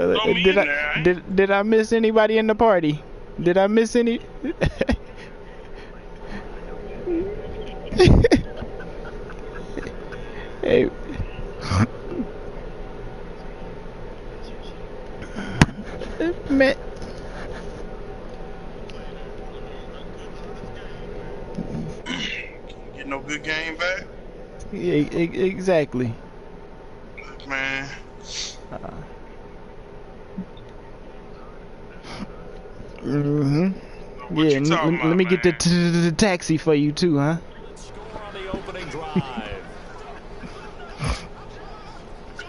Well, did I miss anybody in the party? Did I miss any? Hey. Man. Get no good game back. Yeah, exactly. Look, man. What Yeah, you talking about, let me man? get the taxi for you too, huh? Score on the opening drive.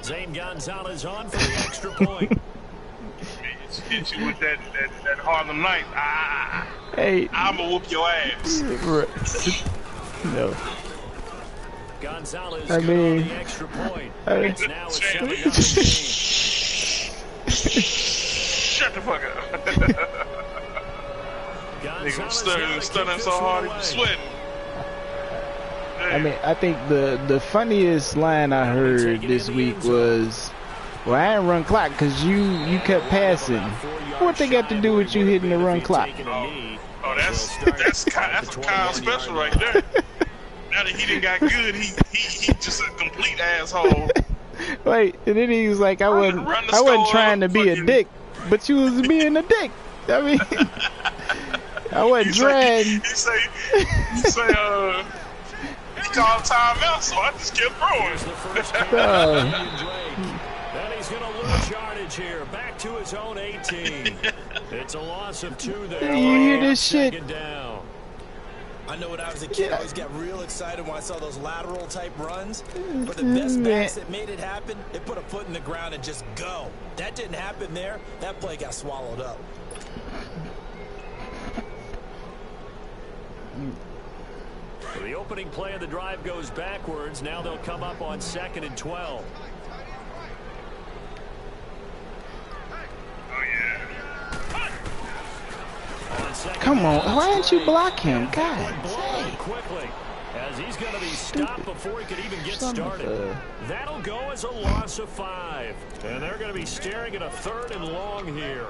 Zane Gonzalez on for the extra point. Hit you with that Harlem Night. Hey, I'ma whoop your ass. No. Gonzalez I mean, on the extra point. It's now a 7-0 game. Shut the fuck up. Nigga stuttering so hard he was sweating. I mean, I think the funniest line I heard this week was, "Well, I ain't run clock because you kept passing." What they got to do with you hitting the run clock? Oh, that's a Kyle special right there. Now that he done got good, he just a complete asshole. Wait, and then he was like, I wasn't trying to be a dick, but you was being a dick. I mean, I wasn't trying. He say, he called timeout, so I just kept throwing. Then he's going to lose yardage here. Back to his own 18. It's a loss of 2 there. You hear this shit? Down. I know when I was a kid, I always got real excited when I saw those lateral type runs. But the best backs that made it happen, they put a foot in the ground and just go. That didn't happen there. That play got swallowed up. So the opening play of the drive goes backwards. Now they'll come up on 2nd and 12. Come on, why didn't you block him? God dang. Quickly, as he's going to be stopped before he could even get started. That'll go as a loss of 5. And they're going to be staring at a 3rd and long here.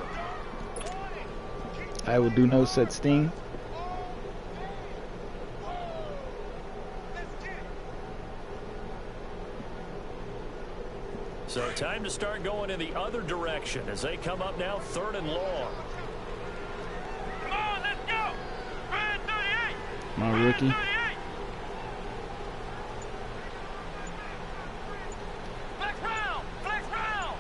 I will do no such thing. So time to start going in the other direction as they come up now 3rd and long. Come on, let's go! Ryan 38! My rookie. Flex round! Flex round!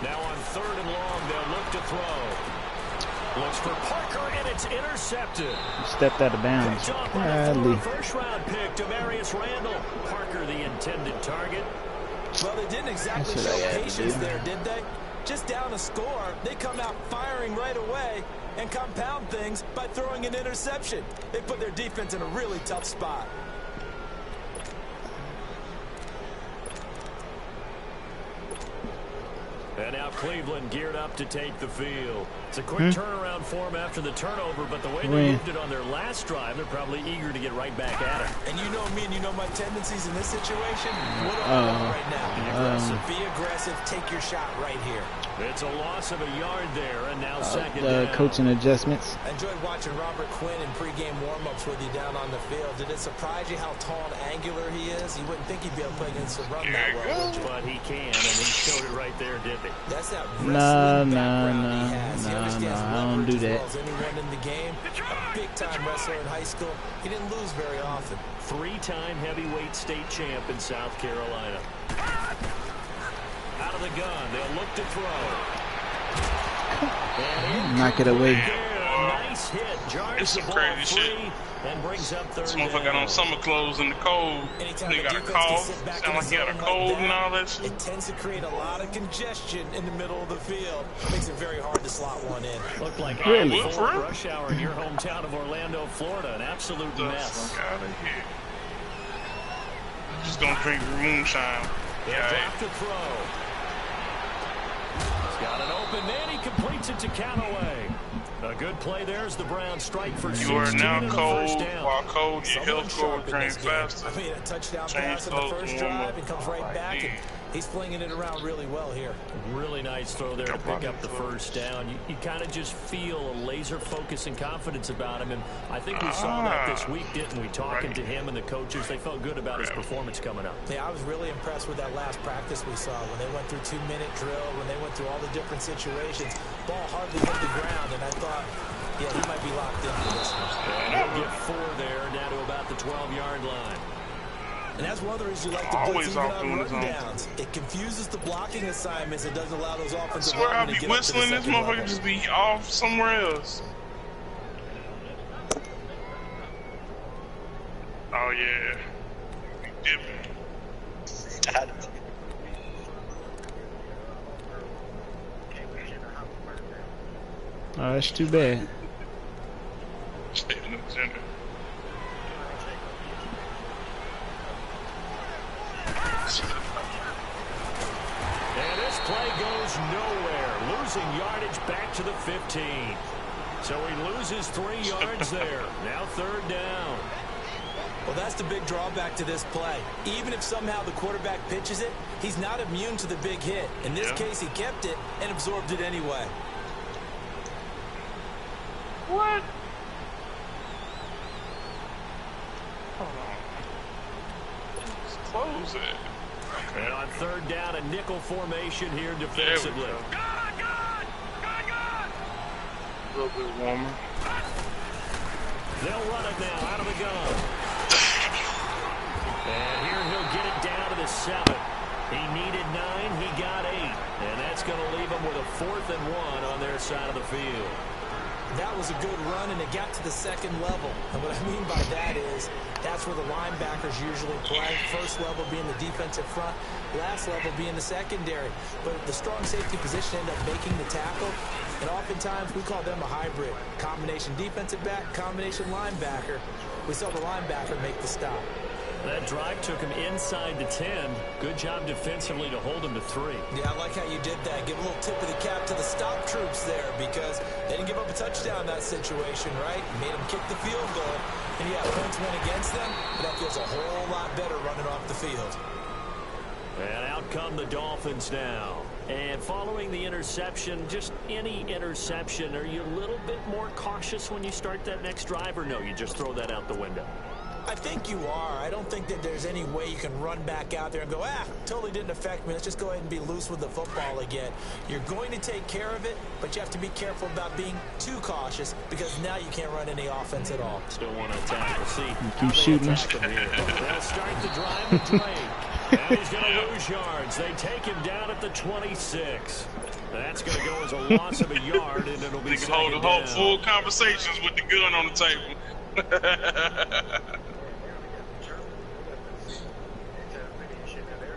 Now on 3rd and long, they'll look to throw. Looks for Parker, and it's intercepted. Stepped out of bounds. Godly. First-round pick, Demarius Randall. Parker, the intended target. Well, they didn't exactly show patience there, did they? Just down a score, they come out firing right away and compound things by throwing an interception. They put their defense in a really tough spot. And now Cleveland geared up to take the field. It's a quick turnaround for them after the turnover, but the way they moved it on their last drive, they're probably eager to get right back at it. And you know me and you know my tendencies in this situation. What do I want right now? Be aggressive, take your shot right here. It's a loss of a yard there, and now 2nd down. Coaching adjustments. I enjoyed watching Robert Quinn in pregame warm-ups with you down on the field. Did it surprise you how tall and angular he is? You wouldn't think he'd be able to play against the run that well, would you? But he can, and he showed it right there, didn't he? That's that wrestling background he has. He understands I don't do that. as well as anyone in the game. A big-time wrestler in high school. He didn't lose very often. 3-time heavyweight state champ in South Carolina. Out of the gun, they'll look to throw. Knock it away. Nice hit. It's some crazy shit. And brings up 3rd This motherfucker got on summer clothes in the cold. He got a cold. Sound like he got a cold and all that shit. It tends to create a lot of congestion in the middle of the field. Makes it very hard to slot one in. Looked like Really? a rush hour in your hometown of Orlando, Florida. An absolute mess. Fuck out of here. Just gonna drink moonshine. Yeah, drop to throw. He's got an open man. He completes it to Callaway. A good play there as the Browns strike for 16 You are now and a cold. first down. While cold, your health score will train faster. I mean, a touchdown pass in the first drive and comes right back. And He's flinging it around really well here. Really nice throw there to pick up the first down. You kind of just feel a laser focus and confidence about him, and I think we saw that this week, didn't we? Talking to him and the coaches, they felt good about his performance coming up. Yeah, I was really impressed with that last practice we saw when they went through 2-minute drill, when they went through all the different situations. Ball hardly hit the ground, and I thought, yeah, he might be locked in for this one. And he'll get 4 there, down to about the 12-yard line. And that's one of the reasons you like to blitz even on run downs. It confuses the blocking assignments. It doesn't allow those offensive linemen to get up to the second level. I swear I'll be whistling, this motherfucker just be off somewhere else. Oh yeah, be dipping. Oh, that's too bad. Stay in the center. And this play goes nowhere, losing yardage back to the 15. So he loses 3 yards there. Now 3rd down. Well, that's the big drawback to this play. Even if somehow the quarterback pitches it, he's not immune to the big hit. In this case, he kept it and absorbed it anyway. What? Hold on. Let's close it. Okay. And on 3rd down, a nickel formation here defensively. A little bit warmer. They'll run it now out of the gun. And here he'll get it down to the 7. He needed 9, he got 8. And that's going to leave him with a 4th and 1 on their side of the field. That was a good run, and it got to the 2nd level. And what I mean by that is that's where the linebackers usually play. First level being the defensive front, last level being the secondary. But the strong safety position ended up making the tackle, and oftentimes we call them a hybrid. Combination defensive back, combination linebacker. We saw the linebacker make the stop. That drive took him inside the 10. Good job defensively to hold him to 3. Yeah, I like how you did that. Give a little tip of the cap to the stop troops there because they didn't give up a touchdown in that situation, right? Made them kick the field goal. And yeah, points went against them, but that feels a whole lot better running off the field. And out come the Dolphins now. And following the interception, just any interception, are you a little bit more cautious when you start that next drive, or no, you just throw that out the window? I think you are. I don't think that there's any way you can run back out there and go, totally didn't affect me. Let's just go ahead and be loose with the football again. You're going to take care of it, but you have to be careful about being too cautious because now you can't run any offense at all. Still want to attack. We'll see. Keep shooting. They'll start the drive with Drake. Now he's going to lose yards. They take him down at the 26. That's going to go as a loss of a yard, and it'll be second down. Full conversations with the gun on the table.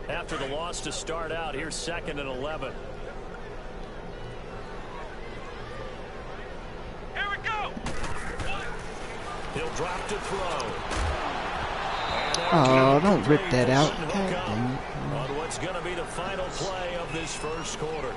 After the loss to start out, here's 2nd and 11. Here we go. He'll drop to throw. Oh, don't rip that out. On what's going to be the final play of this first quarter.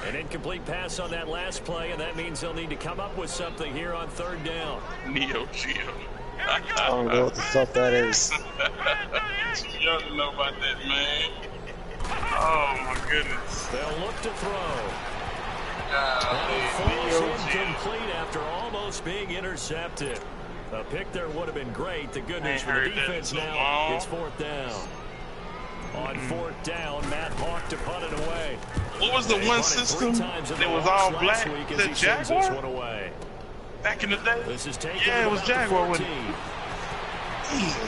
An incomplete pass on that last play, and that means they'll need to come up with something here on 3rd down. Neo Geo. I don't know what the fuck that is. Too young to know about that, man. Oh my goodness. They'll look to throw. Neo Incomplete after almost being intercepted. A pick there would have been great. The good news for the defense now, it's 4th down. On 4th down, Matt Hawk to punt it away. What was the one system that was all black? The Jaguar? Back in the day? Yeah, it was Jaguar. Is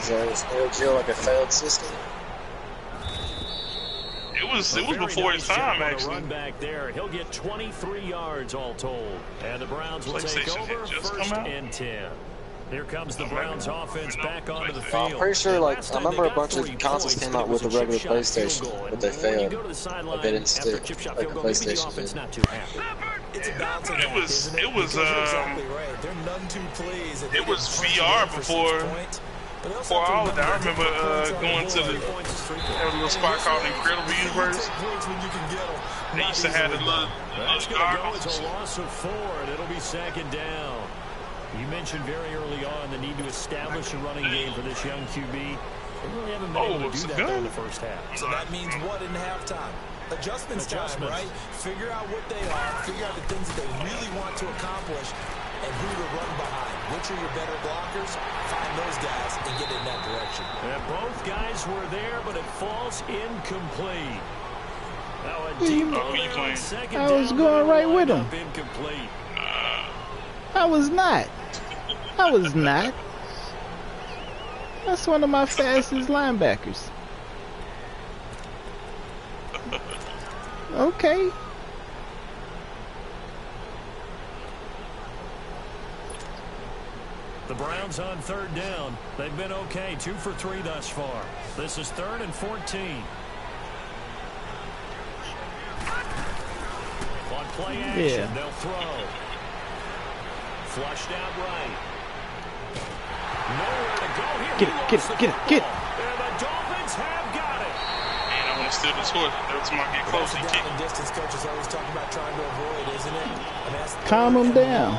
that like a failed system? It was before his time, actually. Run back there. He'll get 23 yards all told. And the Browns will take over 1st and 10. Here comes the Browns offense back onto the field. I'm pretty sure, like, I remember a bunch of consoles came out with a regular PlayStation, but they failed. But they didn't stick like a PlayStation did. It's a balancing act, isn't it? It was exactly right. They're none too pleased. It was VR before all of that. I remember going to there was a little spot called Incredible Universe. They used to have the little goggles. It's a loss of 4, and it'll be second down. You mentioned very early on the need to establish a running game for this young QB. They really haven't been able to do that in the first half. So that means what in halftime? Adjustments time, right? Figure out what they are, figure out the things that they really want to accomplish, and who to run behind. Which are your better blockers? Find those guys and get in that direction. And both guys were there, but it falls incomplete. Now a deep ball second I was going right with him. Incomplete. I was not. I was not. That's one of my fastest linebackers. Okay. The Browns on third down. They've been okay, 2 for 3 thus far. This is 3rd and 14. On play action, they'll throw. Flushed out right. Nowhere to go here. Get it. And the Dolphins have got it. Man, I want to steal this horse. Every time I get close, he kick. Distance coaches always talk about trying to avoid, isn't it? Calm him down.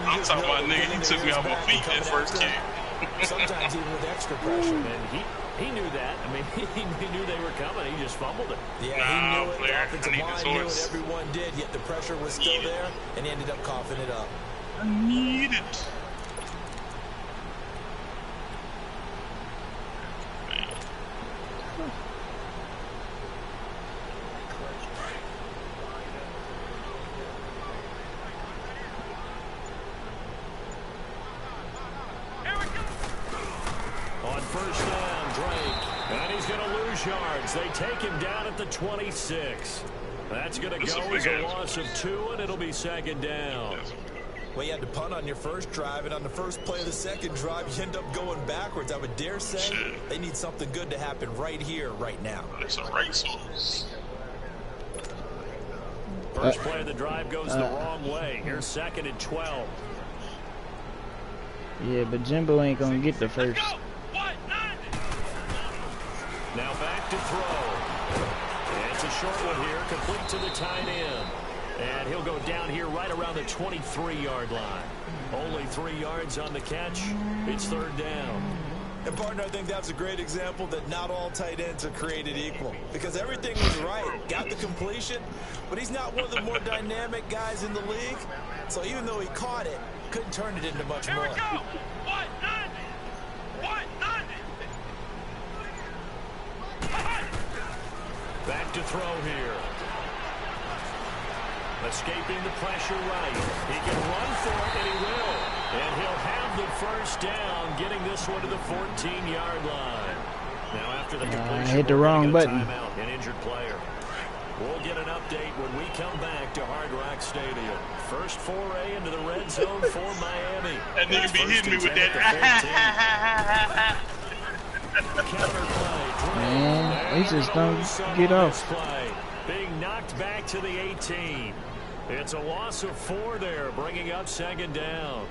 I'm talking about nigga. He took me off my feet that first kick. Sometimes even with extra pressure. And he knew that. I mean, he knew they were coming. He just fumbled it. Yeah, he knew it. The offensive line knew it. Everyone did. Yet the pressure was still there, and he ended up coughing it up. I need it. On first down, Drake. And he's going to lose yards. They take him down at the 26. That's going to go as a loss of 2, and it'll be second down. Well, you had to punt on your first drive, and on the first play of the second drive, you end up going backwards. I would dare say they need something good to happen right here, right now. It's a racehorse. First play of the drive goes the wrong way. Here's 2nd and 12. Yeah, but Jimbo ain't gonna get the first. Now back to throw. And it's a short one here, complete to the tight end. And he'll go down here right around the 23-yard line. Only 3 yards on the catch. It's 3rd down. And, partner, I think that's a great example that not all tight ends are created equal. Because everything was right. Got the completion, but he's not one of the more dynamic guys in the league. So even though he caught it, couldn't turn it into much more. Back to throw here. Escaping the pressure right. He can run for it, and he will. And he'll have the first down, getting this one to the 14-yard line. Now after the completion, I hit the wrong button. Timeout, an injured player. We'll get an update when we come back to Hard Rock Stadium. First foray into the red zone for Miami. That nigga be hitting me with that. Man, he just don't get off. Being knocked back to the 18. It's a loss of 4 there, bringing up 2nd down.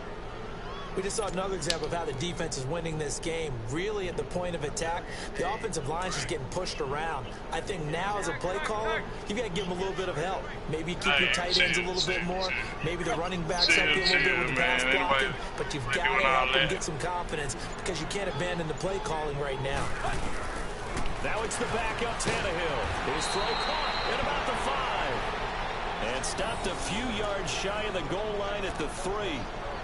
We just saw another example of how the defense is winning this game. Really at the point of attack, the offensive line's just getting pushed around. I think now as a play caller, you got to give them a little bit of help. Maybe keep your tight ends a little bit more. Maybe the running backs help you a little bit with the pass blocking. But you've got to help them get some confidence because you can't abandon the play calling right now. Now it's the backup Tannehill. His throw caught at about the 5. And stopped a few yards shy of the goal line at the 3.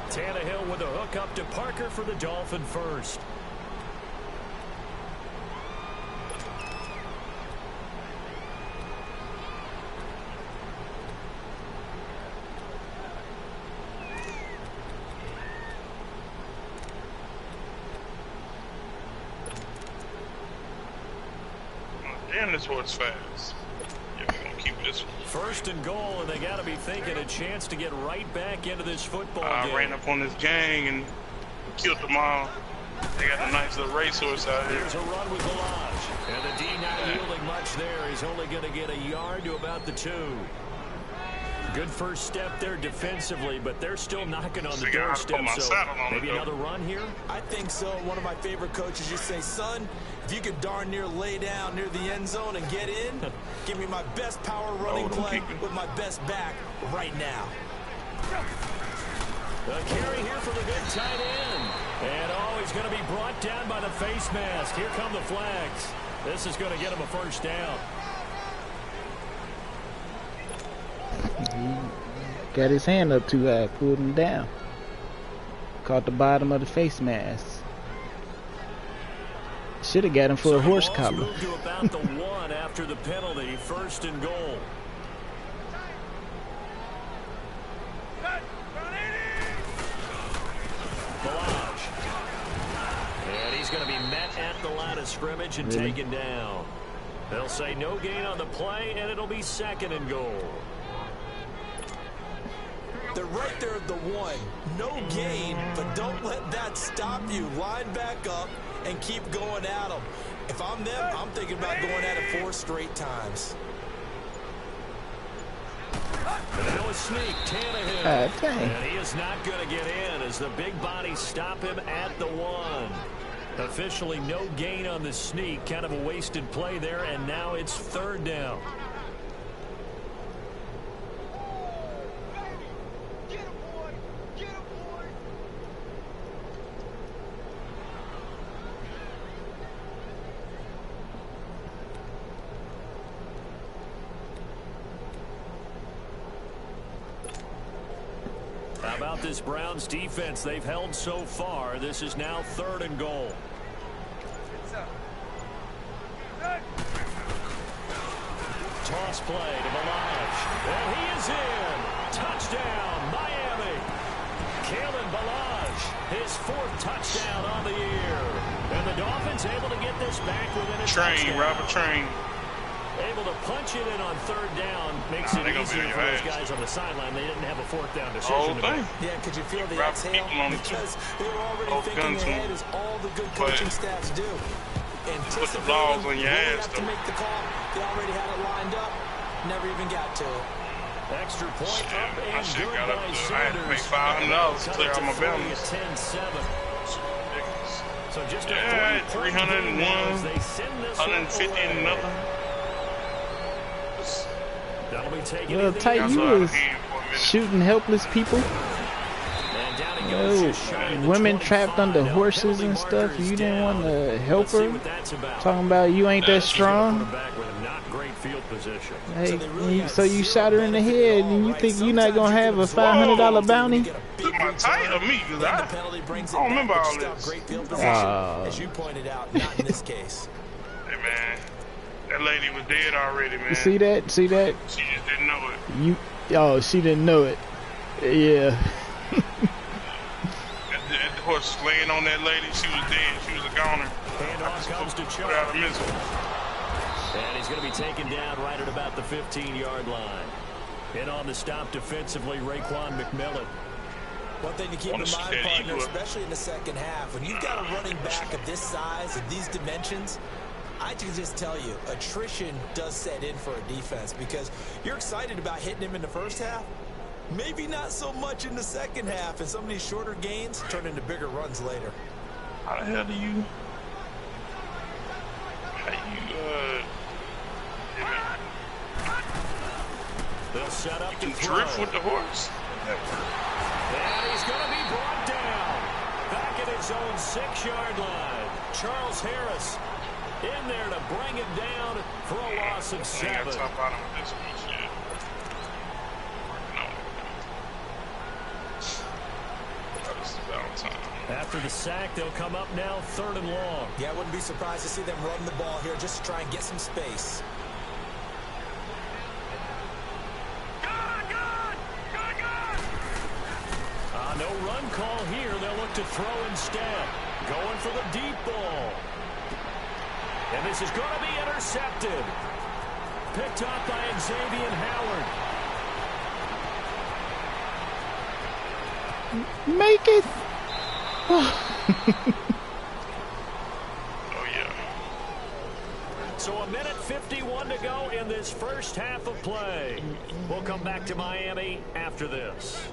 Tannehill with a hook up to Parker for the Dolphin first. Damn, this horse fast. Yeah, we're gonna keep this one. 1st and goal, and they got to be thinking a chance to get right back into this football game. I ran up on this gang and Killed them all. They got a nice little racehorse out here. Here's a run with Balaj. And the D not yielding much there. He's only going to get a yard to about the 2. Good first step there defensively, but they're still knocking on the doorstep. So maybe another run here? I think so. One of my favorite coaches just say, son, if you could darn near lay down near the end zone and get in, give me my best power running play with my best back right now. A carry here for the good tight end. And he's going to be brought down by the face mask. Here come the flags. This is going to get him a first down. He got his hand up too high, pulled him down. Caught the bottom of the face mask. Should have got him for a horse collar. Moved to about the 1 after the penalty. 1st and goal. Balaj. And he's going to be met at the line of scrimmage and taken down. They'll say no gain on the play, and it'll be 2nd and goal. They're right there at the 1. No gain, but don't let that stop you. Line back up and keep going at them. If I'm them, I'm thinking about going at it 4 straight times. And that was sneak, Tannehill. And he is not going to get in as the big bodies stop him at the 1. Officially no gain on the sneak. Kind of a wasted play there, and now it's 3rd down. How about this Browns defense? They've held so far. This is now 3rd and goal. Toss play to Balaj. And he is in. Touchdown, Miami. Kalen Balaj, his 4th touchdown on the year. And the Dolphins able to get this back within a touchdown. Robert Train. Able to punch it in on 3rd down. Makes it easier for those guys on the sideline. They didn't have a 4th down decision to make. Yeah, could you feel the exhale? Because they were already thinking ahead as all the good coaching staffs do. Put the balls on your ass, to make the call. They already had it lined up. Never even got to it. Extra point up and good by Sanders. I had to pay $500 to clear out my balance. 10-7. So just a 301, 150 and nothing. That'll be taken. Well, tight, you was shooting helpless people. Women trapped under horses and stuff. You didn't want to help her. Talking about you ain't that strong. Hey, so you shot her in the head, and you think you're not gonna have a $500 bounty? My tight of me, cause I don't remember all this. As you pointed out, not in this case. Hey man, that lady was dead already, man. You see that? See that? She just didn't know it. Oh, she didn't know it. Yeah. The horse was laying on that lady. She was dead. She was a goner. Handoff comes to Chubb. And he's going to be taken down right at about the 15-yard line. In on the stop defensively, Raekwon McMillan. One thing to keep in mind, partner, especially in the second half, when you've got a running back of this size and these dimensions, I can just tell you, attrition does set in for a defense because you're excited about hitting him in the first half. Maybe not so much in the second half, and some of these shorter gains turn into bigger runs later. How the hell do you... They'll set up to drift with the horse. And he's going to be brought down. Back at his own 6-yard line. Charles Harris in there to bring it down for a loss of 7. After the sack, they'll come up now 3rd and long. Yeah, I wouldn't be surprised to see them run the ball here just to try and get some space. No run call here. They'll look to throw instead. Going for the deep ball. And this is going to be intercepted. Picked up by Xavier Howard. Make it. So a minute 51 to go in this first half of play. We'll come back to Miami after this.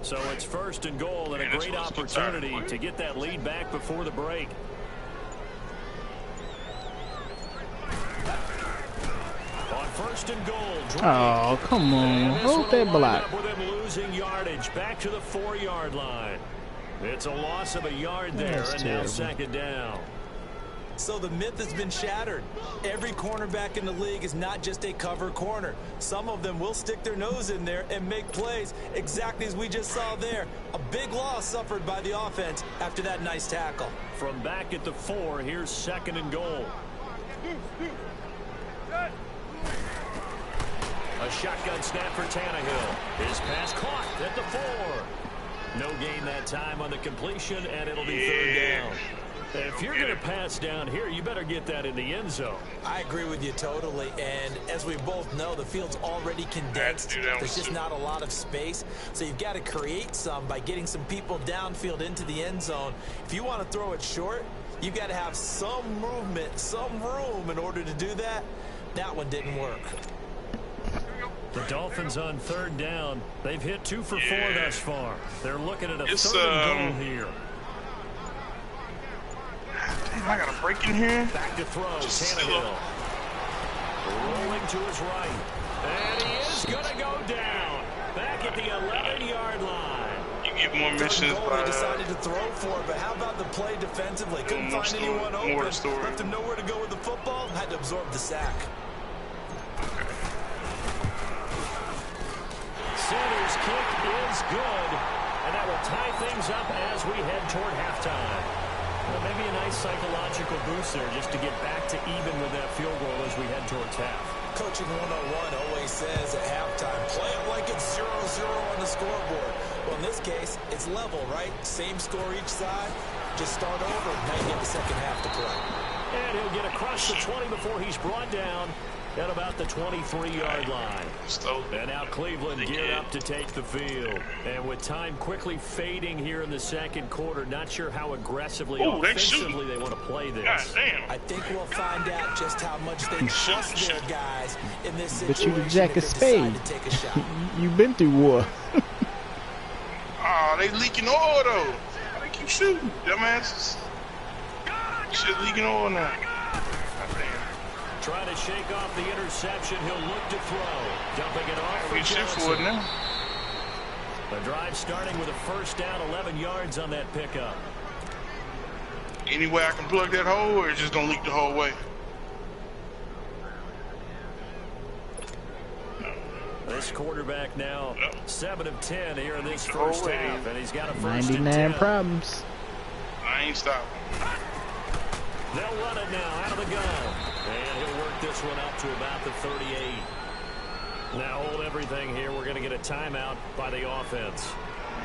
So it's first and goal and a great opportunity to get that lead back before the break. On first and goal. Oh, come on. Hold that block. With him losing yardage back to the 4-yard line. It's a loss of a yard there, and now second down. So the myth has been shattered. Every cornerback in the league is not just a cover corner. Some of them will stick their nose in there and make plays exactly as we just saw there. A big loss suffered by the offense after that nice tackle. From back at the 4, here's second and goal. A shotgun snap for Tannehill. His pass caught at the 4. No gain that time on the completion, and it'll be third down. If you're going to pass down here, you better get that in the end zone. I agree with you totally, and as we both know, the field's already condensed. There's just not a lot of space, so you've got to create some by getting some people downfield into the end zone. If you want to throw it short, you've got to have some movement, some room in order to do that. That one didn't work. The Dolphins on third down. They've hit 2 for 4 thus far. They're looking at a third and goal here. I got a break in here. Back to throw. Tannehill. Rolling to his right. And he is going to go down. Back at the 11-yard line. You get more missions by... They decided to throw for it, but how about the play defensively? Couldn't find anyone open. Left him nowhere to go with the football. Had to absorb the sack. Center's kick is good. And that will tie things up as we head toward halftime. Well, maybe a nice psychological boost there just to get back to even with that field goal as we head towards half. Coaching 101 always says at halftime, play it like it's 0-0 on the scoreboard. Well, in this case, it's level, right? Same score each side. Just start over, now you get the second half to play. And he'll get across the 20 before he's brought down at about the 23-yard line. And now Cleveland geared up to take the field. And with time quickly fading here in the second quarter, not sure how aggressively offensively they want to play this. I think we'll find out just how much they trust their guys in this situation. But you the Jack of Spades. You've been through war. They leaking oil though. They keep shooting, dumbasses. Shit leaking oil now. Trying to shake off the interception. He'll look to throw. Dumping it off for Johnson. Now. The drive starting with a first down, 11 yards on that pickup. Any way I can plug that hole, or it's just going to leak the whole way? This quarterback now 7 of 10 here in this first half, and he's got a first 99 problems. I ain't stopping. They'll run it now out of the gun. And he'll work this one up to about the 38. Now hold everything here. We're going to get a timeout by the offense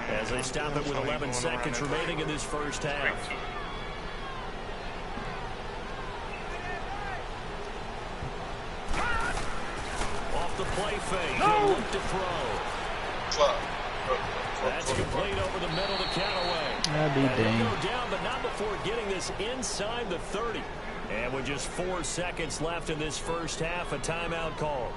as they stop it with 11 seconds remaining in this first half. Off the play fake. He'll look to throw. That's complete over the middle to Callaway. That'd be dang. Go down, but not before getting this inside the 30. And with just 4 seconds left in this first half, a timeout call.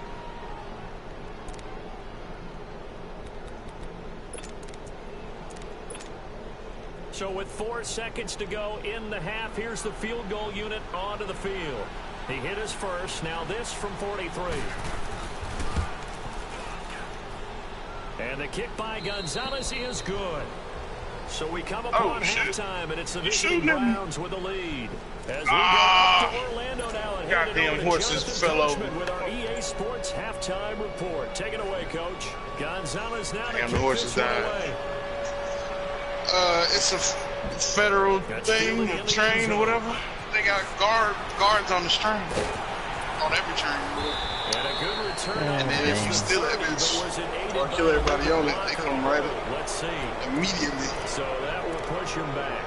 So with 4 seconds to go in the half, here's the field goal unit onto the field. He hit his first. Now this from 43. And the kick by Gonzalez is good. So we come upon halftime, and it's the visiting Browns with the lead. As we go up to Orlando now and goddamn horses fell over. With our EA Sports halftime report. Take it away, Coach. Gonzalez now to kick the horses died. away. It's a federal thing, a train or whatever. They got guards on the train, on every train. And a good return. And then if you steal that bitch or kill everybody on it, they come right up. Let's see. Immediately. So that will push him back.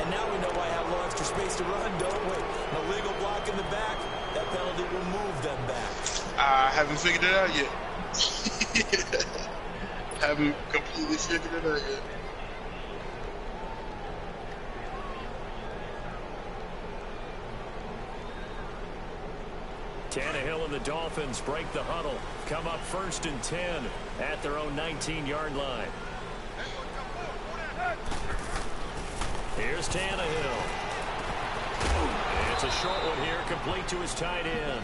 And now we know why I have no extra space to run, don't we? No legal block in the back. That penalty will move them back. I haven't figured it out yet. Haven't completely figured it out yet. Tannehill and the Dolphins break the huddle. Come up 1st and 10 at their own 19-yard line. Here's Tannehill. It's a short one here, complete to his tight end.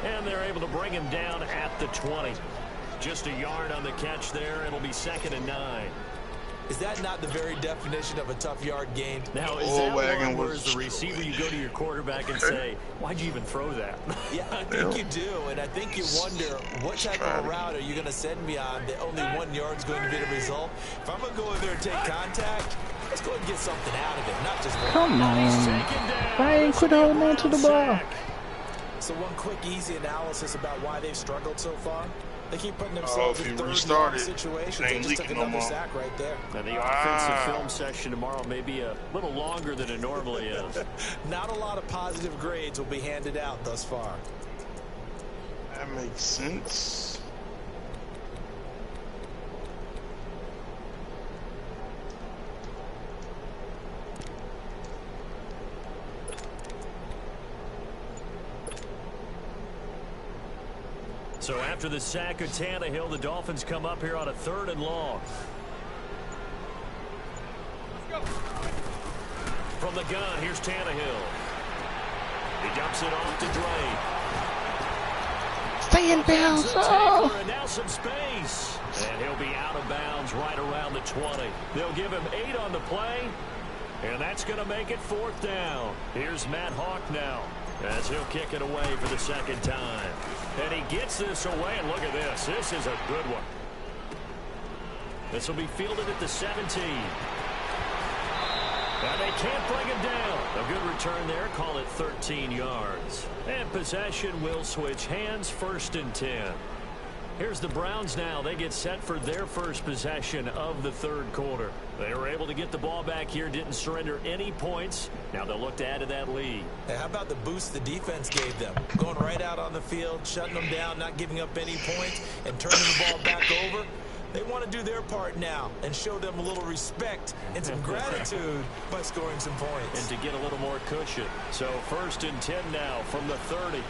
And they're able to bring him down at the 20. Just a yard on the catch there. It'll be 2nd and 9. Is that not the very definition of a tough yard gain? Now, is that one where as the receiver you go to your quarterback and say, why'd you even throw that? Yeah, I think you do, and I think you wonder what type of a route are you going to send me on that only 1 yard's going to be the result. If I'm going to go in there and take contact, let's go and get something out of it, not just one. Come on. Why ain't quit holding on to the ball? So one quick, easy analysis about why they've struggled so far. They keep putting themselves in third down situations. They just took another sack right there. And the offensive film session tomorrow may be a little longer than it normally is. Not a lot of positive grades will be handed out thus far. That makes sense. So after the sack of Tannehill, the Dolphins come up here on a 3rd and long. From the gun, here's Tannehill. He dumps it off to Dre. Stay in bounds. Oh. And now some space. And he'll be out of bounds right around the 20. They'll give him 8 on the play. And that's going to make it 4th down. Here's Matt Hawk now, as he'll kick it away for the 2nd time. And he gets this away, and look at this. This is a good one. This will be fielded at the 17. And they can't bring him down. A good return there. Call it 13 yards. And possession will switch hands, 1st and 10. Here's the Browns now. They get set for their first possession of the 3rd quarter. They were able to get the ball back here, didn't surrender any points. Now they'll look to add to that lead. Hey, how about the boost the defense gave them? Going right out on the field, shutting them down, not giving up any points, and turning the ball back over. They want to do their part now and show them a little respect and some gratitude by scoring some points. And to get a little more cushion. So 1st and 10 now from the 30.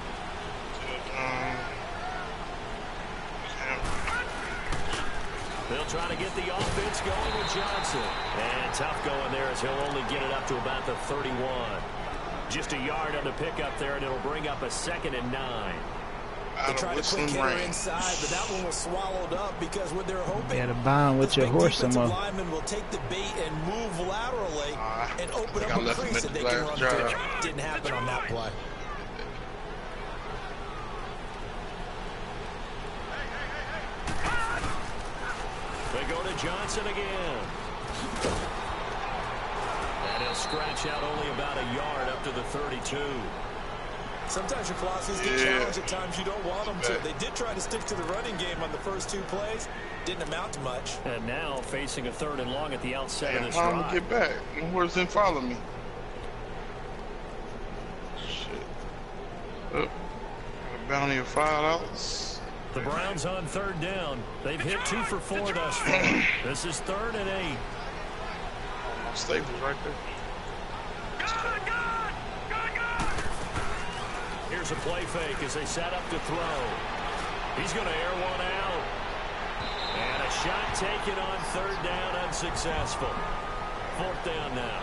They'll try to get the offense going with Johnson. And tough going there as he'll only get it up to about the 31. Just a yard on the pickup there, and it'll bring up a 2nd and 9. They tried a quick hitter inside, but that one was swallowed up because what they're hoping, you gotta bond with your horse some more. Lineman will take the bait and move laterally and open up a crease that they can run through. Didn't happen on that play. They go to Johnson again. And he'll scratch out only about a yard up to the 32. Sometimes your philosophies get challenged at times you don't want them to. They did try to stick to the running game on the first 2 plays. Didn't amount to much. And now facing a 3rd and long at the outset of this drive. drive. How get back? My horse didn't follow me. Shit. Oh. A bounty of $5. The Browns on 3rd down. They've hit 2 for 4 thus far. This is 3rd and 8. Staples right there. Here's a play fake as they set up to throw. He's going to air one out. And a shot taken on 3rd down, unsuccessful. 4th down now.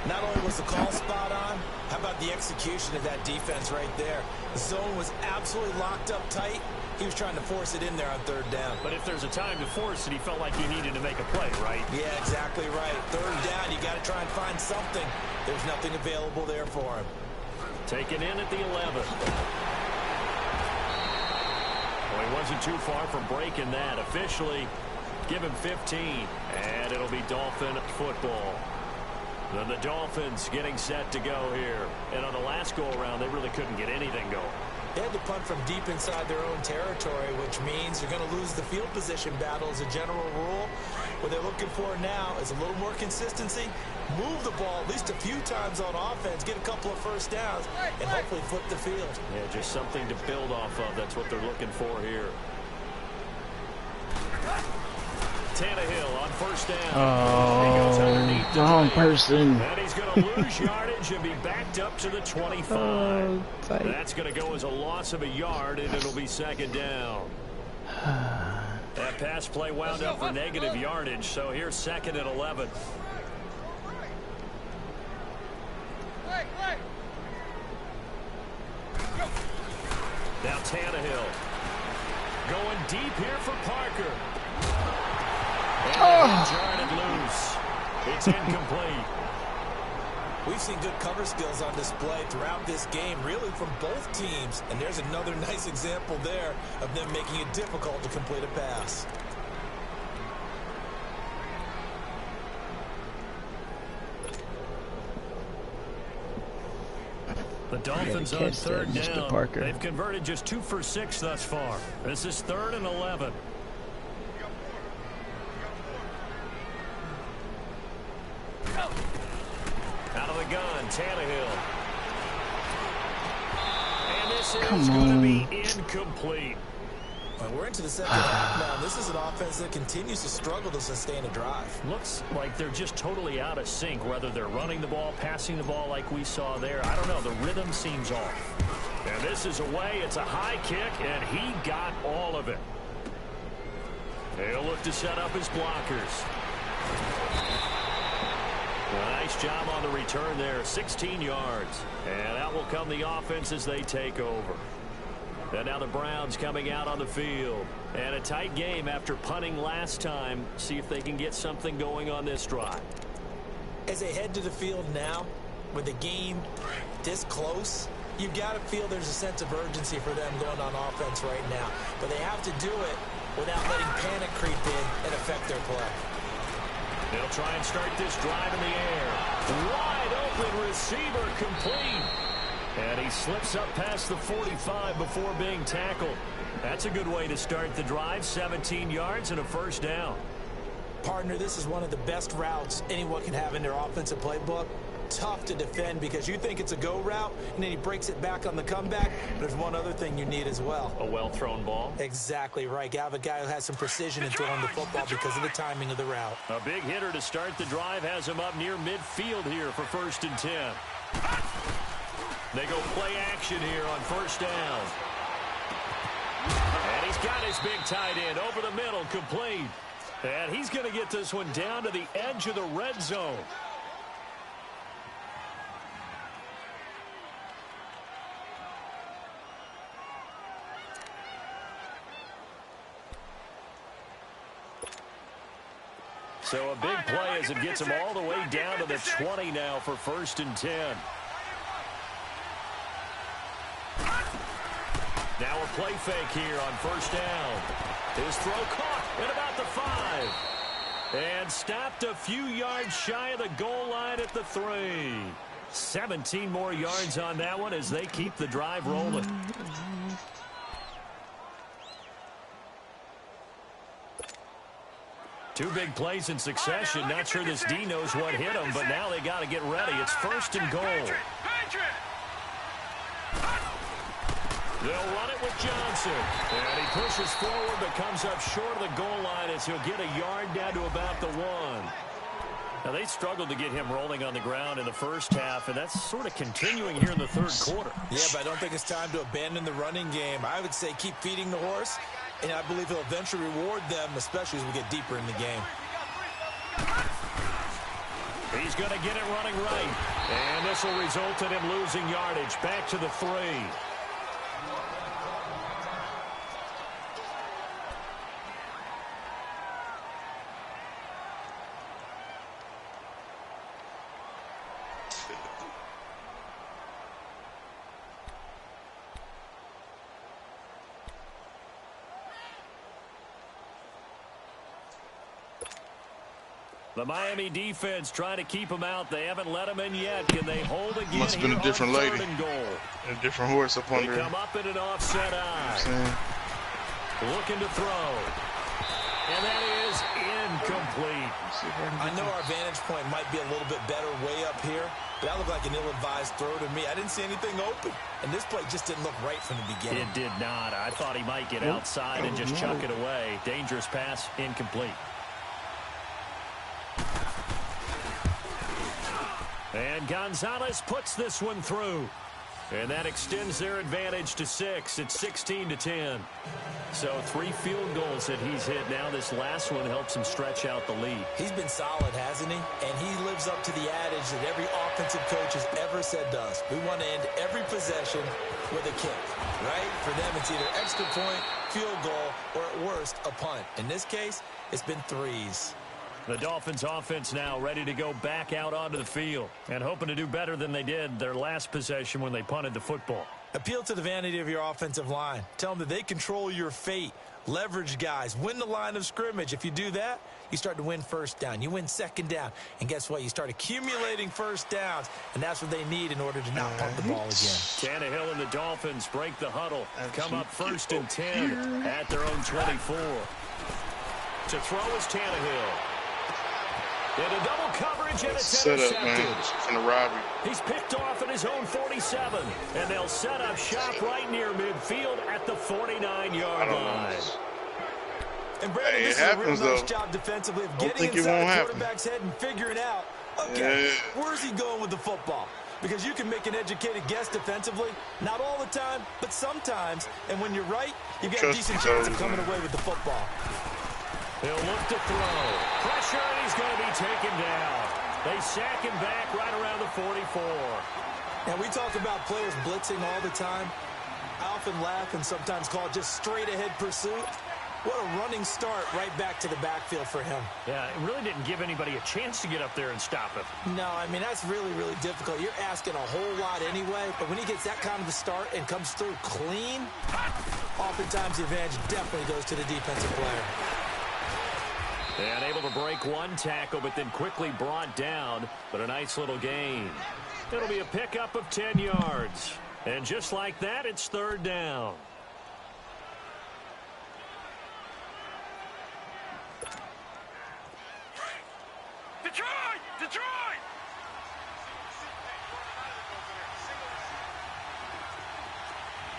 Not only was the call spot on, how about the execution of that defense right there? The zone was absolutely locked up tight. He was trying to force it in there on 3rd down. But if there's a time to force it, he felt like he needed to make a play, right? Yeah, exactly right. 3rd down, you got to try and find something. There's nothing available there for him. Taken in at the 11. Well, he wasn't too far from breaking that. Officially, give him 15. And it'll be Dolphin football. Then the Dolphins getting set to go here. And on the last go-around, they really couldn't get anything going. They had to punt from deep inside their own territory, which means you're going to lose the field position battle as a general rule. What they're looking for now is a little more consistency, move the ball at least a few times on offense, get a couple of first downs, and hopefully flip the field. Yeah, just something to build off of. That's what they're looking for here. Tannehill on first down. Oh, wrong person. And he's going to lose yardage and be backed up to the 25. That's going to go as a loss of a yard, and it'll be second down. That pass play wound up for negative yardage, so here's second and 11. Now Tannehill going deep here for Parker. And jarred loose. It's incomplete. We've seen good cover skills on display throughout this game, really from both teams. And there's another nice example there of them making it difficult to complete a pass. The Dolphins on third down. They've converted just 2 for 6 thus far. This is 3rd and 11. Out of the gun, Tannehill. And this is going to be incomplete. Well, we're into the second half now. This is an offense that continues to struggle to sustain a drive. Looks like they're just totally out of sync, whether they're running the ball, passing the ball like we saw there. I don't know. The rhythm seems off. And this is away. It's a high kick, and he got all of it. They'll look to set up his blockers. Nice job on the return there, 16 yards. And out will come the offense as they take over. And now the Browns coming out on the field. And a tight game after punting last time. See if they can get something going on this drive. As they head to the field now, with the game this close, you've got to feel there's a sense of urgency for them going on offense right now. But they have to do it without letting panic creep in and affect their play. They'll try and start this drive in the air. Wide open receiver complete. And he slips up past the 45 before being tackled. That's a good way to start the drive. 17 yards and a first down. Partner, this is one of the best routes anyone can have in their offensive playbook. Tough to defend because you think it's a go route, and then he breaks it back on the comeback. There's one other thing you need as well. A well-thrown ball. Exactly right. You have a guy who has some precision in throwing the football because of the timing of the route. A big hitter to start the drive has him up near midfield here for 1st and 10. They go play action here on first down. And he's got his big tight end over the middle, complete. And he's going to get this one down to the edge of the red zone. So a big play as it gets him all the way down to the 20 now for 1st and 10. Now a play fake here on first down. His throw caught at about the 5. And stopped a few yards shy of the goal line at the 3. 17 more yards on that one as they keep the drive rolling. Two big plays in succession. Not sure this D knows what hit him, but now they got to get ready. It's 1st and goal. They'll run it with Johnson. And he pushes forward but comes up short of the goal line as he'll get a yard down to about the 1. Now, they struggled to get him rolling on the ground in the first half, and that's sort of continuing here in the 3rd quarter. Yeah, but I don't think it's time to abandon the running game. I would say keep feeding the horse, and I believe he'll eventually reward them, especially as we get deeper in the game. He's going to get it running right. And this will result in him losing yardage. Back to the 3. The Miami defense trying to keep them out. They haven't let them in yet. Can they hold again? Must have been a different lady. And goal. A different horse up under. They come up in an offset eye. Looking to throw. And that is incomplete. I know our vantage point might be a little bit better way up here, but that looked like an ill-advised throw to me. I didn't see anything open, and this play just didn't look right from the beginning. It did not. I thought he might get outside and just chuck it away. Dangerous pass, incomplete. And Gonzalez puts this one through. And that extends their advantage to 6. It's 16-10. So 3 field goals that he's hit now. This last one helps him stretch out the lead. He's been solid, hasn't he? And he lives up to the adage that every offensive coach has ever said to us. We want to end every possession with a kick, right? For them, it's either extra point, field goal, or at worst, a punt. In this case, it's been 3s. The Dolphins offense now ready to go back out onto the field and hoping to do better than they did their last possession when they punted the football. Appeal to the vanity of your offensive line. Tell them that they control your fate. Leverage guys. Win the line of scrimmage. If you do that, you start to win first down. You win second down. And guess what? You start accumulating first downs. And that's what they need in order to not punt the ball again. Tannehill and the Dolphins break the huddle. Come up 1st and 10 at their own 24. To throw is Tannehill. Into double coverage, and it's intercepted. He's picked off at his own 47, and they'll set up shop right near midfield at the 49-yard line. And Brandon, this is a real nice job defensively of getting inside the quarterback's head and figuring out, okay, where's he going with the football? Because you can make an educated guess defensively, not all the time, but sometimes. And when you're right, you've got a decent chance of coming away with the football. He'll look to throw. Pressure, and he's going to be taken down. They sack him back right around the 44. And we talk about players blitzing all the time. I often laugh and sometimes call it just straight-ahead pursuit. What a running start right back to the backfield for him. Yeah, it really didn't give anybody a chance to get up there and stop him. No, I mean, that's really, really difficult. You're asking a whole lot anyway, but when he gets that kind of a start and comes through clean, oftentimes the advantage definitely goes to the defensive player. And able to break one tackle, but then quickly brought down. But a nice little gain. It'll be a pickup of 10 yards. And just like that, it's 3rd down. Detroit! Detroit!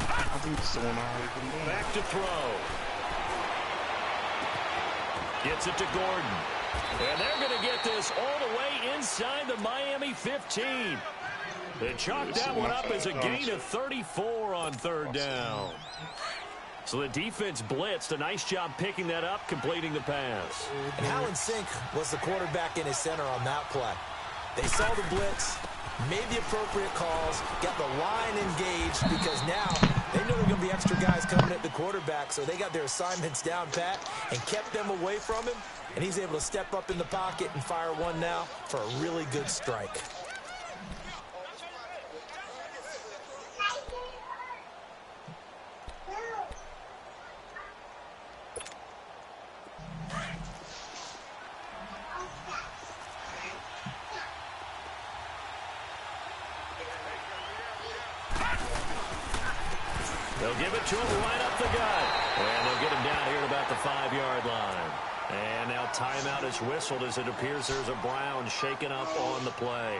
I think it's the one I already been doing. Back to throw. Gets it to Gordon. And they're going to get this all the way inside the Miami 15. They chalked that one up as a gain of 34 on 3rd down. So the defense blitzed. A nice job picking that up, completing the pass. And Alan Sink was the quarterback in his center on that play. They saw the blitz, made the appropriate calls, got the line engaged because now they know there are going to be extra guys coming at the quarterback, so they got their assignments down pat and kept them away from him, and he's able to step up in the pocket and fire one now for a really good strike. They'll give it to him right up the gut. And they'll get him down here at about the 5-yard line. And now timeout is whistled as it appears there's a Brown shaken up on the play.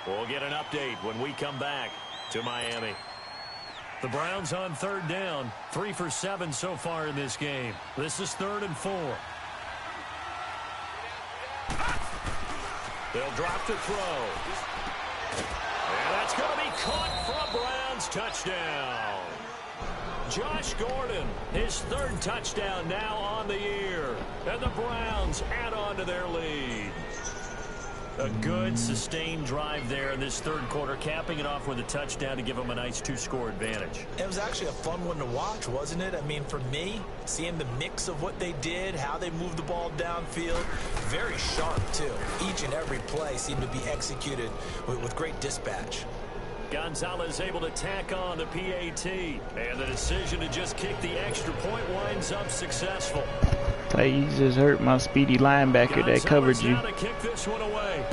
We'll get an update when we come back to Miami. The Browns on 3rd down. 3 for 7 so far in this game. This is 3rd and 4. They'll drop to throw. And that's going to be caught for a Browns touchdown. Josh Gordon, his 3rd touchdown now on the year. And the Browns add on to their lead. A good, sustained drive there in this 3rd quarter, capping it off with a touchdown to give them a nice 2-score advantage. It was actually a fun one to watch, wasn't it? I mean, for me, seeing the mix of what they did, how they moved the ball downfield, very sharp, too. Each and every play seemed to be executed with great dispatch. Gonzalez able to tack on the PAT, and the decision to just kick the extra point winds up successful. Like you just hurt my speedy linebacker that covered you. To kick this one away.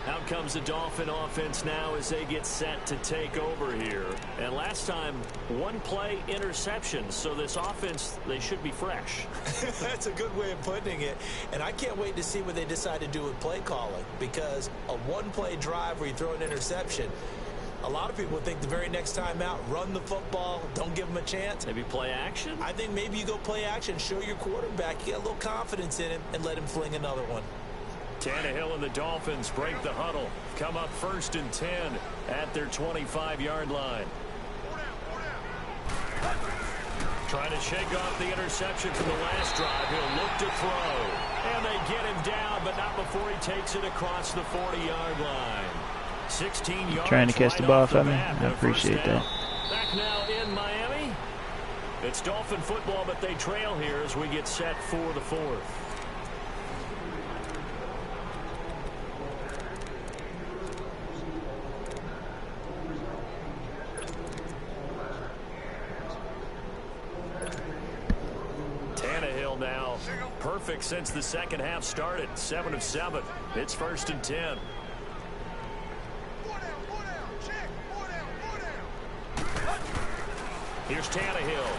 Out comes the Dolphin offense now as they get set to take over here. And last time, one play interception. So this offense, they should be fresh. That's a good way of putting it. And I can't wait to see what they decide to do with play calling. Because a one-play drive where you throw an interception, a lot of people would think the very next time out, run the football, don't give them a chance. Maybe play action? I think maybe you go play action, show your quarterback, you get a little confidence in him, and let him fling another one. Tannehill and the Dolphins break the huddle. Come up 1st and 10 at their 25-yard line. Trying to shake off the interception from the last drive. He'll look to throw. And they get him down, but not before he takes it across the 40-yard line. 16 yards. Trying to catch the ball for me. I appreciate that. Back now in Miami. It's Dolphin football, but they trail here as we get set for the 4th. Tannehill now perfect since the second half started. 7 of 7. It's 1st and 10. Here's Tannehill.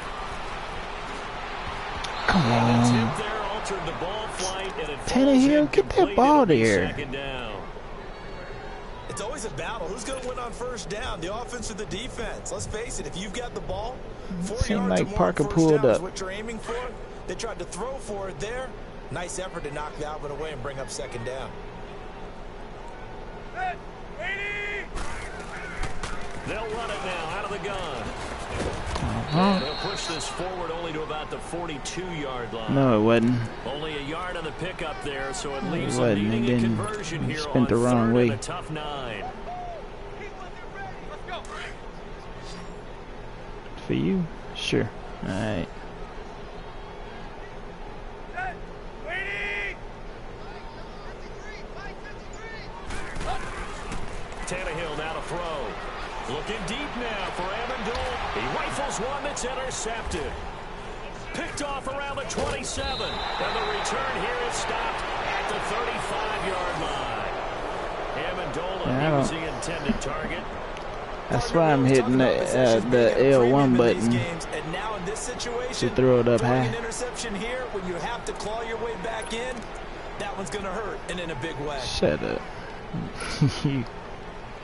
Come on. There altered the ball flight, and it Tannehill, get that ball there. It's always a battle. Who's going to win on 1st down, the offense or the defense? Let's face it, if you've got the ball, 4 Seemed yards like or more Parker first pulled down is up. what you're aiming for. They tried to throw for it there. Nice effort to knock Alvin away and bring up 2nd down. They'll run it now out of the gun. They'll push this forward only to about the 42-yard line. No, it wasn't. Only a yard on the pickup there, so it leaves It wasn't. needing It a didn't. conversion here Spent on the wrong 3rd way. and a tough 9. For you? Sure. All right. Tannehill now to throw. Looking deep now for Amendola. He rifles one that's intercepted. Picked off around the 27. And the return here is stopped at the 35-yard line. Amendola, he was the intended target. That's why I'm hitting the L1 button And now in this situation, to throw it up high. an interception here when you have to claw your way back in, that one's going to hurt, and in a big way. Shut up.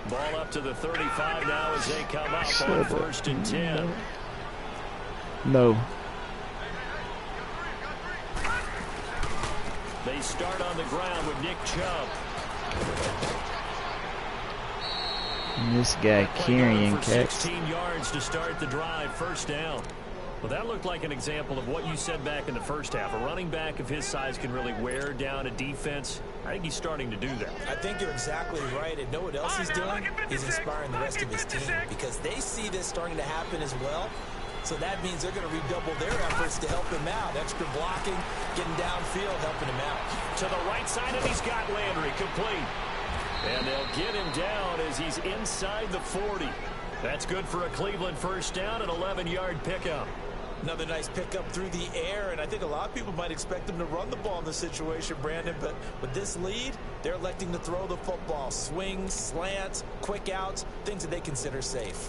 Ball up to the 35 now as they come up on 1st and 10. No. They start on the ground with Nick Chubb. And this guy carrying catch. 16 yards to start the drive, 1st down. Well, that looked like an example of what you said back in the 1st half. A running back of his size can really wear down a defense. I think he's starting to do that. I think you're exactly right. And know what else he's doing? He's inspiring the rest of his team because they see this starting to happen as well. So that means they're going to redouble their efforts to help him out. Extra blocking, getting downfield, helping him out. To the right side, and he's got Landry complete. And they'll get him down as he's inside the 40. That's good for a Cleveland 1st down, an 11-yard pickup. Another nice pickup through the air, and I think a lot of people might expect them to run the ball in this situation, Brandon, but with this lead, they're electing to throw the football. Swings, slants, quick outs, things that they consider safe.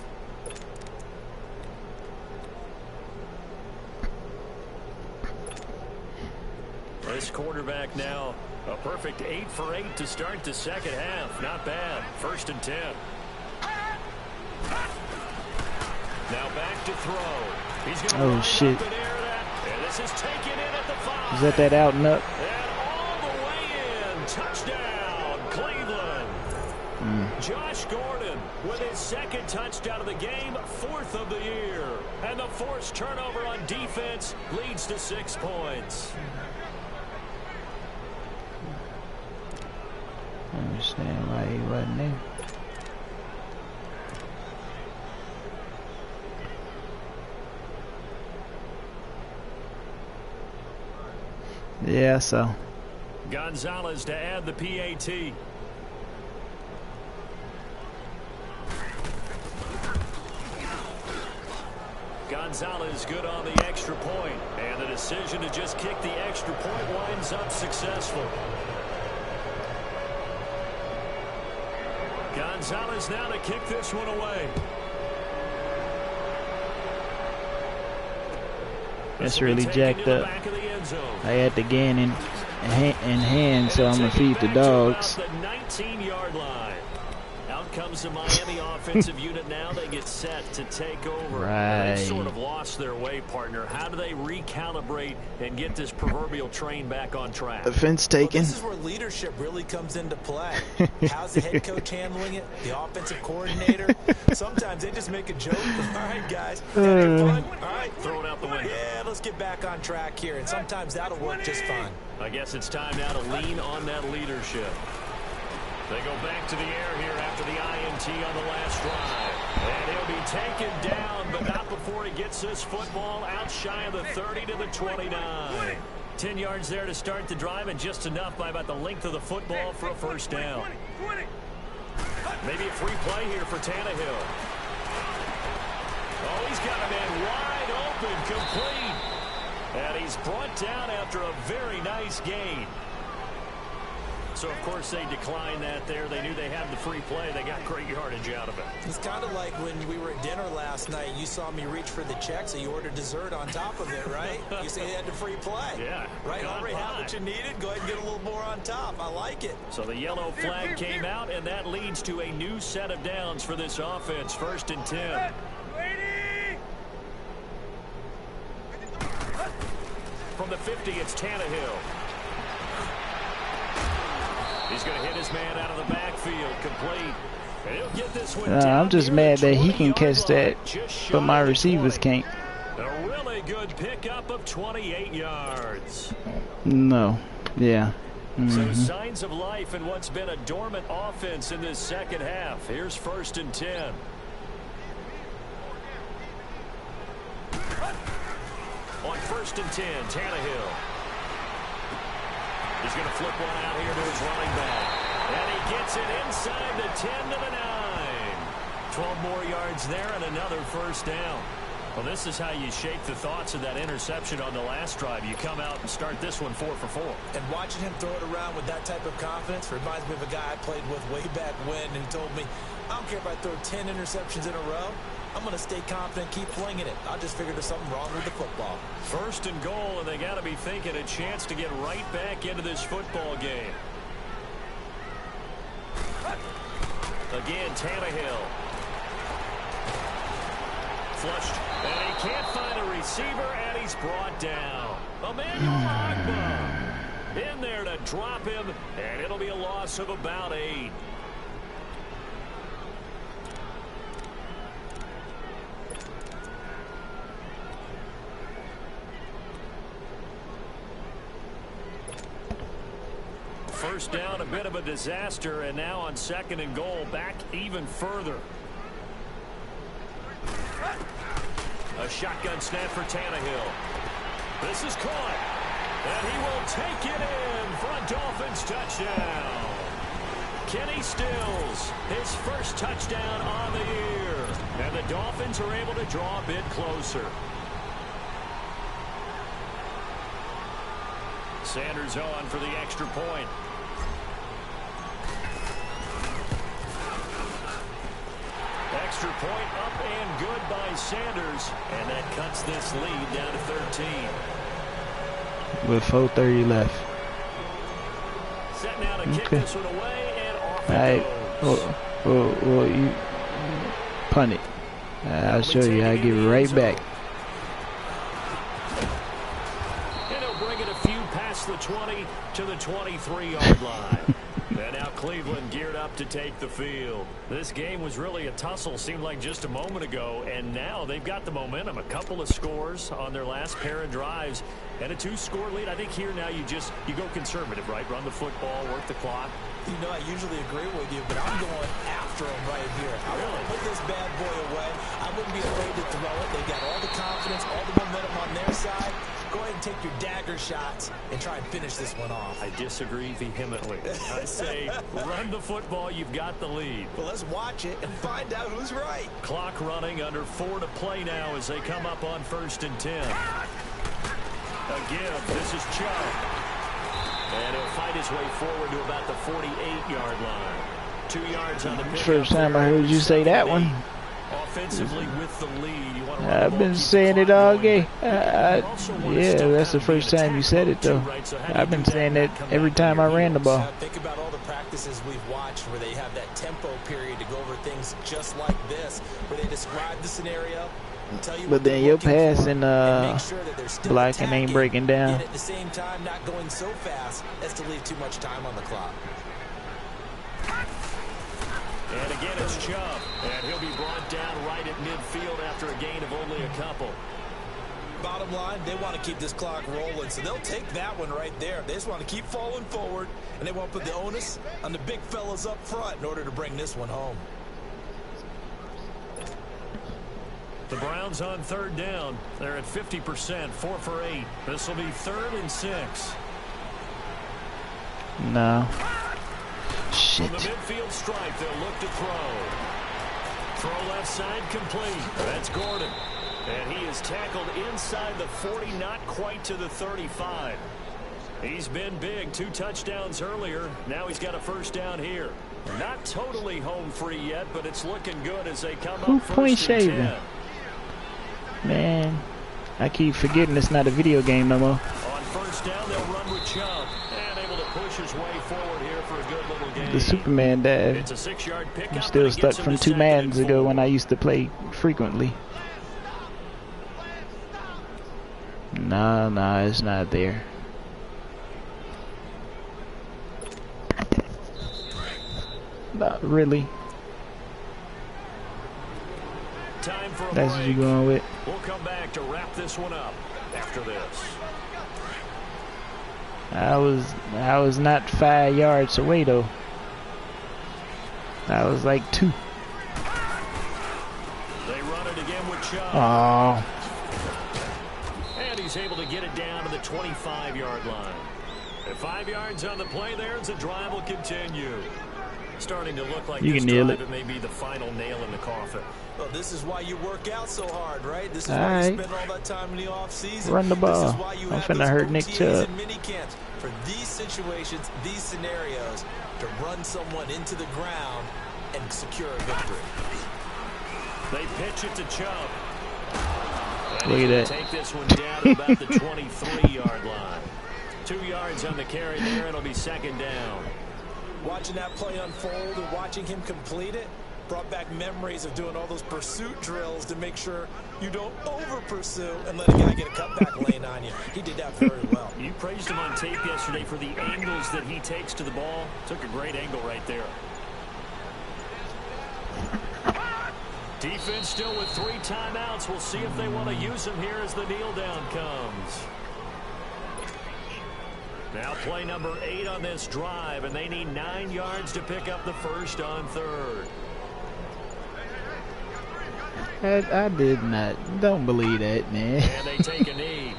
This quarterback now, a perfect 8 for 8 to start the 2nd half. Not bad. 1st and 10. Now back to throw. He's going to shit. And this is taken in at the 5. Is that out and up? And all the way in. Touchdown, Cleveland. Josh Gordon with his 2nd touchdown of the game, 4th of the year. And the forced turnover on defense leads to 6 points. I understand why he wasn't there. Yeah, so. Gonzalez to add the PAT. Gonzalez good on the extra point, and the decision to just kick the extra point winds up successful. Gonzalez now to kick this one away. That's really jacked up. I had the gain in hand, so I'm gonna feed the dogs. The 19-yard line. Out comes the Miami offensive unit now. They get set to take over. Right. They sort of lost their way, partner. How do they recalibrate and get this proverbial train back on track? Offense taken. Well, this is where leadership really comes into play. How's the head coach handling it? The offensive coordinator? Sometimes they just make a joke. All right, guys. Fun? All right, throw it out the window. Yeah, let's get back on track here. And sometimes that'll work just fine. I guess it's time now to lean on that leadership. They go back to the air here after the INT on the last drive. And he'll be taken down, but not before he gets this football out shy of the 30 to the 29. 10 yards there to start the drive, and just enough by about the length of the football for a first down. Maybe a free play here for Tannehill. Oh, he's got a man wide open, complete. And he's brought down after a very nice gain. So, of course, they declined that there. They knew they had the free play. They got great yardage out of it. It's kind of like when we were at dinner last night. You saw me reach for the check, so you ordered dessert on top of it, right? You say they had the free play. Yeah. Right, already had what you needed. Go ahead and get a little more on top. I like it. So the yellow flag came out, and that leads to a new set of downs for this offense. 1st and 10. From the 50, it's Tannehill. He's going to hit his man out of the backfield, complete. And he'll get this one down. I'm just mad that he can catch that, but my receivers can't. A really good pickup of 28 yards. No. Yeah. So signs of life in what's been a dormant offense in this second half. Here's 1st and 10. On 1st and 10, Tannehill. He's going to flip one out here to his running back. And he gets it inside the 10 to the 9. 12 more yards there and another first down. Well, this is how you shake the thoughts of that interception on the last drive. You come out and start this one 4 for 4. And watching him throw it around with that type of confidence reminds me of a guy I played with way back when, and he told me, I don't care if I throw 10 interceptions in a row. I'm going to stay confident, keep flinging it. I just figured there's something wrong with the football. 1st and goal, and they got to be thinking a chance to get right back into this football game. Again, Tannehill. Flushed, and he can't find a receiver, and he's brought down. Emmanuel Agba in there to drop him, and it'll be a loss of about 8. First down, a bit of a disaster, and now on 2nd and goal, back even further. A shotgun snap for Tannehill. This is caught, and he will take it in for a Dolphins touchdown. Kenny Stills, his first touchdown on the year, and the Dolphins are able to draw a bit closer. Sanders on for the extra point. Extra point up and good by Sanders, and that cuts this lead down to 13. With 4:30 left. Set now to kick this one away, and off it goes. Well, you punt it. I'll show you how to give it right back. And he'll bring it a few past the 20 to the 23-yard line. And now Cleveland geared up to take the field. This game was really a tussle, seemed like just a moment ago, and now they've got the momentum. A couple of scores on their last pair of drives, and a 2-score lead. I think here now you go conservative, right? Run the football, work the clock. You know, I usually agree with you, but I'm going after him right here. I want to put this bad boy away. I wouldn't be afraid to throw it. They've got all the confidence, all the momentum on their side. Go Go ahead and take your dagger shots and try and finish this one off. I disagree vehemently. I say run the football. You've got the lead. Well, let's watch it and find out who's right. Clock running, under 4 to play now as they come up on 1st and 10. Again, this is Chubb. And he'll fight his way forward to about the 48-yard line. 2 yards on the pickup. First time I heard you say that one. Offensively with the lead. You want to I've been saying it all game. Yeah, that's the first time you said it, though. I've been saying that every time I ran the ball. Think about all the practices we've watched where they have that tempo period to go over things just like this, where they describe the scenario. But then your passing blocking ain't breaking down. And at the same time, not going so fast as to leave too much time on the clock. And again, it's Chubb, and he'll be brought down right at midfield after a gain of only a couple. Bottom line, they want to keep this clock rolling, so they'll take that one right there. They just want to keep falling forward, and they want to put the onus on the big fellas up front in order to bring this one home. The Browns on 3rd down. They're at 50%, 4 for 8. This will be 3rd and 6. No. Shit. From the midfield stripe, they'll look to throw. Throw left side complete. That's Gordon. And he is tackled inside the 40, not quite to the 35. He's been big. 2 touchdowns earlier. Now he's got a 1st down here. Not totally home free yet, but it's looking good as they come up 1st and 10. Man, I keep forgetting it's not a video game no more. On 1st down, they'll run with Chubb. And able to push his way forward here for a good little game. The Superman dive. It's a 6-yard pickup. I'm still stuck from 2 Maddens ago when I used to play frequently. Nah, it's not there. Not really. Time for a That's break. what you going with. We'll come back to wrap this one up after this. I was not 5 yards away though. I was like 2. They run it again with Chubb. Oh. And he's able to get it down to the 25-yard line. At 5 yards on the play there as the drive will continue. Starting to look like you this can nail drive, it. it may be the final nail in the coffin. Well, this is why you work out so hard, right? This is why you spend all that time in the off-season. Run the ball. This is why you I'm have finna those hurt Nick OTAs Chubb. and mini camps for these situations, these scenarios, to run someone into the ground and secure a victory. They pitch it to Chubb. Look at that. Take this one down to about the 23-yard line. 2 yards on the carry there. It'll be 2nd down. Watching that play unfold and watching him complete it brought back memories of doing all those pursuit drills to make sure you don't over-pursue and let a guy get a cutback lane on you. He did that very well. You praised him on tape yesterday for the angles that he takes to the ball. Took a great angle right there. Defense still with 3 timeouts. We'll see if they want to use them here as the kneel down comes. Now play number 8 on this drive, and they need 9 yards to pick up the 1st on 3rd. I did not. Don't believe that, man. And they take a knee.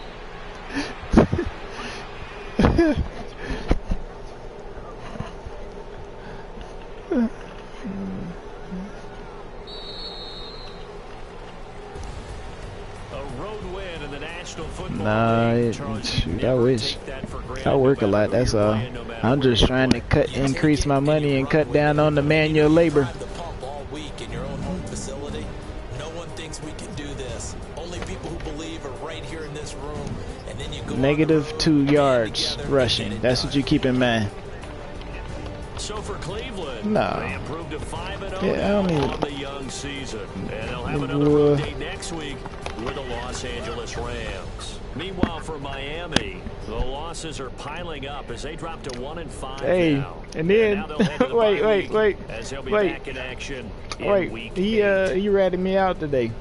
A road win in the National Football League. Shoot, I wish. I work a lot, that's all. I'm just trying to increase my money and cut down on the manual labor. -2 yards rushing. That's what you keep in mind. So for Cleveland, no. they improved to 5-0 yeah, I don't on the young season. And they'll have another road date next week with the Los Angeles Rams. Meanwhile, for Miami, the losses are piling up as they drop to 1-5 now. And then wait. As they'll be back in action in week 8. He ratted me out today.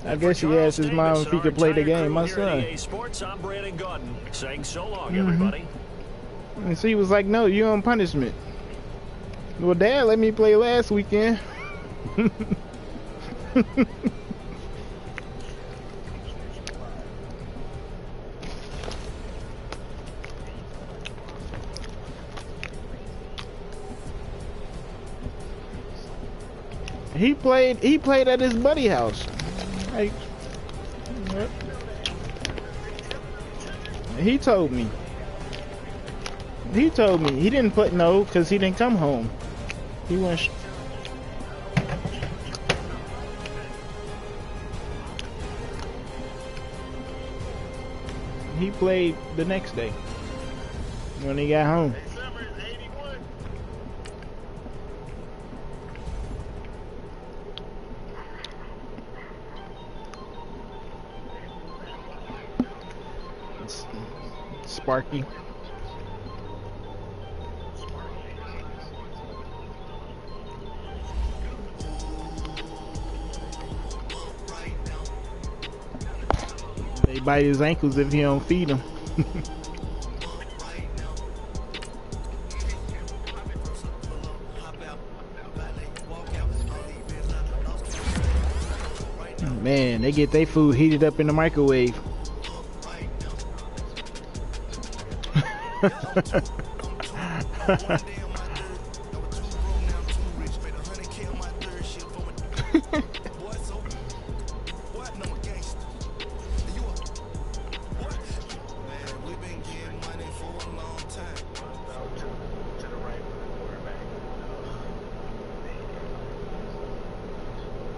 I guess he asked his mom if he could play the game. My son. Sports, I'm Brandon Gordon, saying so long, everybody. And she was like, "No, you're on punishment." Well, Dad let me play last weekend. He played at his buddy house. Like, yep. He told me. He told me. He didn't put no because he didn't come home. He went. He played the next day when he got home. Sparky. They bite his ankles if he don't feed them. Man, they get their food heated up in the microwave.